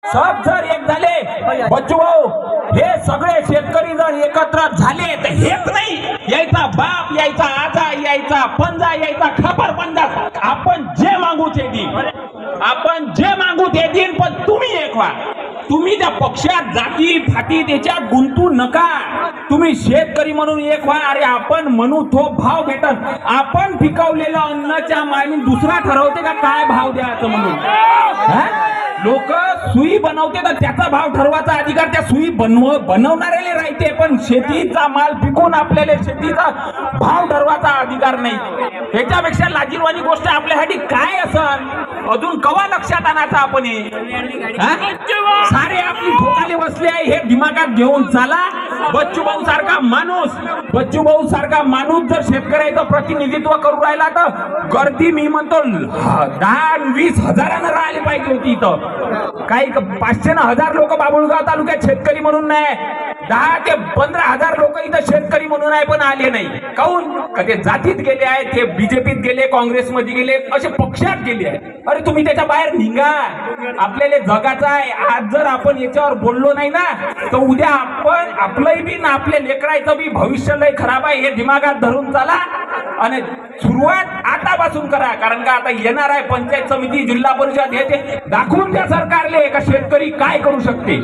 सब जर एक झाले बच्चू भाऊ, हे सगळे शेतकरी जर एकत्र झाले तर हेच नाही, यायचा बाप, यायचा आजा, यायचा पंजा, यायचा खबर पंजा, आपण जे मागू ते देईन, आपण जे मागू ते देईन, पण तुम्ही एक व्हा. तुम्ही त्या पक्षात जाती फाती त्याच्यात गुंतू नका. तुम्ही शेतकरी म्हणून एक व्हा. अरे आपण म्हणू तो भाव भेटत, आपण पिकवलेलं अन्नाच्या मागणी दुसरा ठरवते का काय भाव द्यायचं म्हणून. लोक सुई बनवते तर त्याचा भाव ठरवायचा अधिकार त्या सुई बनवणाऱ्याला राहते, पण शेतीचा माल पिकून आपल्याला शेतीचा भाव ठरवायचा अधिकार नाही. ह्याच्यापेक्षा लाजीरवाणी गोष्ट आपल्यासाठी काय असन? अजून कवा लक्षात आणायचं आपण? सारे आपली ठोकाले बसले आहे, हे दिमागात घेऊन चाला. बच्चू भाऊ सारखा माणूस जर शेतकऱ्याचं प्रतिनिधित्व करू राहिला तर गर्दी मी म्हणतो 10-20 हजारांना राहिले पाहिजे होती. इथं काही 500 ना 1000 लोक बाबुळगाव तालुक्यात शेतकरी म्हणून नाही, 10 ते 15 हजार लोक इथं शेतकरी म्हणून आहे, पण आले नाही. काऊन? ते जातीत गेले आहेत, ते बीजेपीत गेले, काँग्रेसमध्ये गेले, असे पक्षात गेले आहे. अरे तुम्ही त्याच्या बाहेर निघा. आपल्याला जगाचं आहे. आज जर आपण याच्यावर बोललो नाही ना तर उद्या आपण आपलंही बी ना आपल्या लेकरायचं बी भविष्य लय खराब आहे. हे दिमागात धरून चाला आणि सुरुवात आतापासून करा. कारण का आता येणार आहे पंचायत समिती, जिल्हा परिषद, हे ते दाखवून द्या सरकारले का शेतकरी काय करू शकते.